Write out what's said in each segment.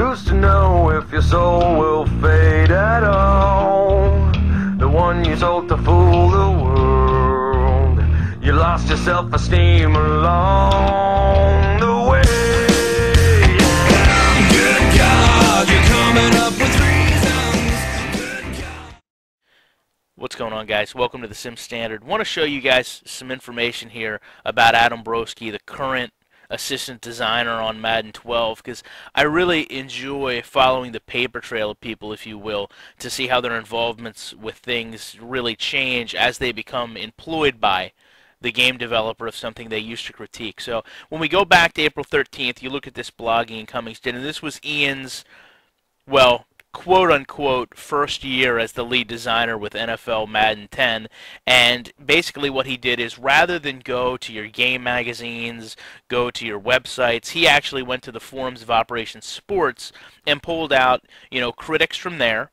Who's to know if your soul will fade at all? The one you sold to fool the world. You lost your self-esteem along the way. Good God, you're coming up with reasons. Good God. What's going on, guys? Welcome to the Sim Standard. Want to show you guys some information here about Adembroski, the current assistant designer on Madden 12, because I really enjoy following the paper trail of people, if you will, to see how their involvements with things really change as they become employed by the game developer of something they used to critique. So when we go back to April 13th, you look at this blog Ian Cummings did, and this was Ian's, well, quote-unquote first year as the lead designer with NFL Madden 10, and basically what he did is, rather than go to your game magazines, go to your websites, he actually went to the forums of Operation Sports and pulled out, critics from there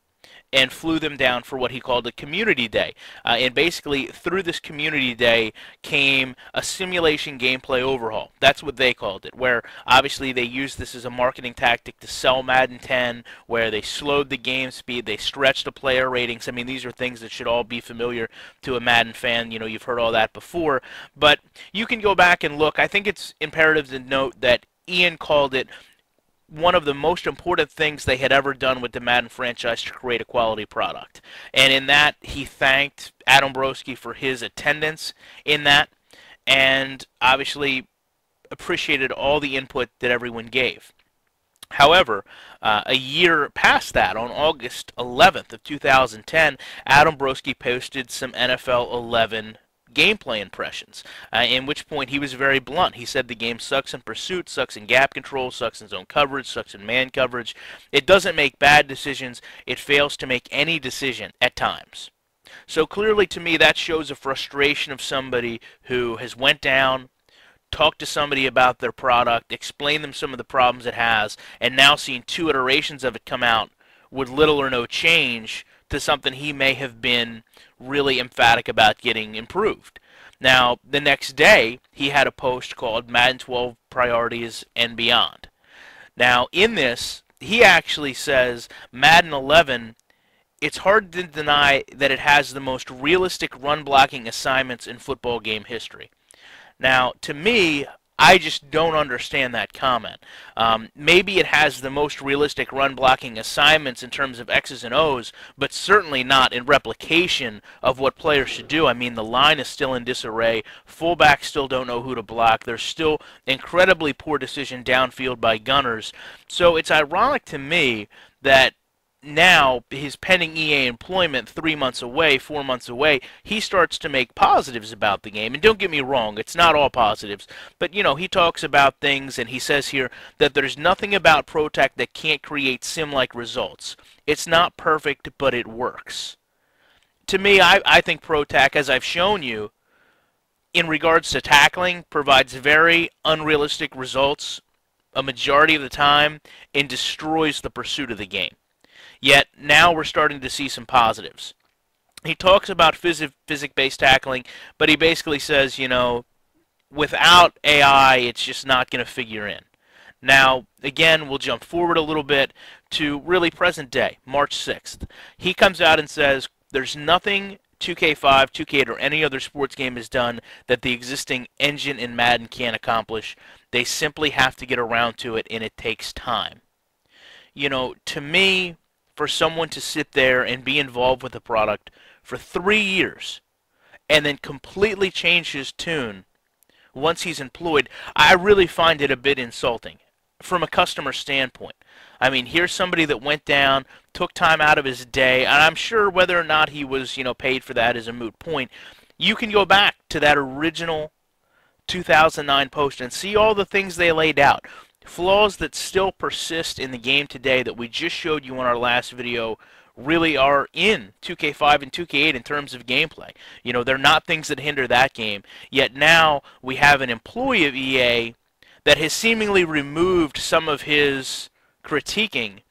and flew them down for what he called a community day. And basically, through this community day came a simulation gameplay overhaul. That's what they called it, where obviously they used this as a marketing tactic to sell Madden 10, where they slowed the game speed, they stretched the player ratings. I mean, these are things that should all be familiar to a Madden fan. You've heard all that before. But you can go back and look. I think it's imperative to note that Ian called it one of the most important things they had ever done with the Madden franchise to create a quality product. And in that, he thanked Adembroski for his attendance in that, and obviously appreciated all the input that everyone gave. However, a year past that, on August 11th of 2010, Adembroski posted some NFL 11 gameplay impressions, in which point he was very blunt. He said the game sucks in pursuit, sucks in gap control, sucks in zone coverage, sucks in man coverage. It doesn't make bad decisions. It fails to make any decision at times. So clearly, to me, that shows a frustration of somebody who has went down, talked to somebody about their product, explained them some of the problems it has, and now seen two iterations of it come out with little or no change to something he may have been really emphatic about getting improved. Now, the next day, he had a post called Madden 12 Priorities and Beyond. Now, in this, he actually says Madden 11, it's hard to deny that it has the most realistic run-blocking assignments in football game history. Now, to me, I just don't understand that comment. Maybe it has the most realistic run-blocking assignments in terms of X's and O's, but certainly not in replication of what players should do. I mean, the line is still in disarray. Fullbacks still don't know who to block. There's still incredibly poor decision downfield by gunners. So it's ironic to me that now, his pending EA employment 3 months away, 4 months away, he starts to make positives about the game. And don't get me wrong, it's not all positives. But, he talks about things, and he says here that there's nothing about ProTac that can't create sim-like results. It's not perfect, but it works. To me, I think ProTac, as I've shown you, in regards to tackling, provides very unrealistic results a majority of the time and destroys the pursuit of the game. Yet, now we're starting to see some positives. He talks about physics-based tackling, but he basically says, without AI, it's just not going to figure in. Now, again, we'll jump forward a little bit to really present day, March 6th. He comes out and says, there's nothing 2k5, 2k8, or any other sports game has done that the existing engine in Madden can't accomplish. They simply have to get around to it, and it takes time. To me, for someone to sit there and be involved with the product for 3 years and then completely change his tune once he's employed, I really find it a bit insulting from a customer standpoint. I mean, here's somebody that went down, took time out of his day, and I'm sure whether or not he was, paid for that is a moot point. You can go back to that original 2009 post and see all the things they laid out. Flaws that still persist in the game today that we just showed you in our last video really are in 2k5 and 2k8 in terms of gameplay. They're not things that hinder that game. Yet now we have an employee of EA that has seemingly removed some of his critiquing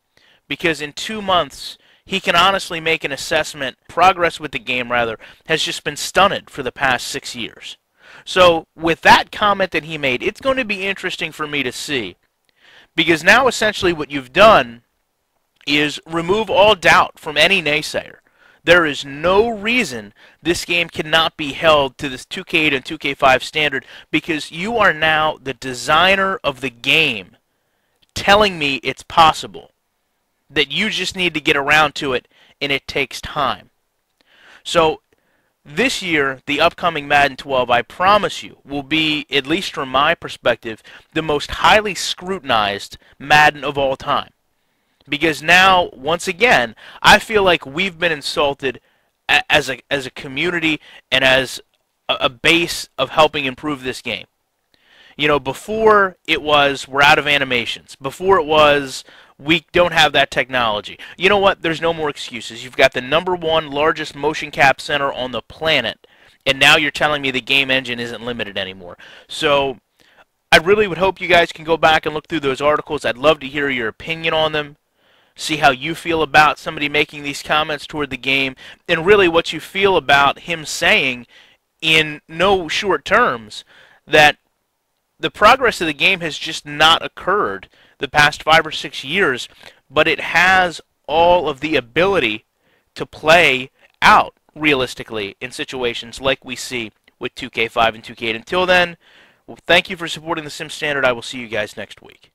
because in 2 months he can honestly make an assessment. Progress with the game, rather, has just been stunted for the past 6 years. So with that comment that he made, it's going to be interesting for me to see Because now essentially what you've done is remove all doubt from any naysayer. There is no reason this game cannot be held to this 2k8 and 2k5 standard, because you are now the designer of the game telling me it's possible, that you just need to get around to it and it takes time. So this year, the upcoming Madden 12, I promise you, will be, at least from my perspective, the most highly scrutinized Madden of all time. Because now, once again, I feel like we've been insulted as a community and as a base of helping improve this game. You know, before it was, we're out of animations. Before it was, we don't have that technology. You know what? There's no more excuses. You've got the #1 largest motion cap center on the planet, and now you're telling me the game engine isn't limited anymore. So I really would hope you guys can go back and look through those articles. I'd love to hear your opinion on them. See how you feel about somebody making these comments toward the game, and really what you feel about him saying in no short terms that the progress of the game has just not occurred the past 5 or 6 years, but it has all of the ability to play out realistically in situations like we see with 2K5 and 2K8. Until then, well, thank you for supporting the Sim Standard. I will see you guys next week.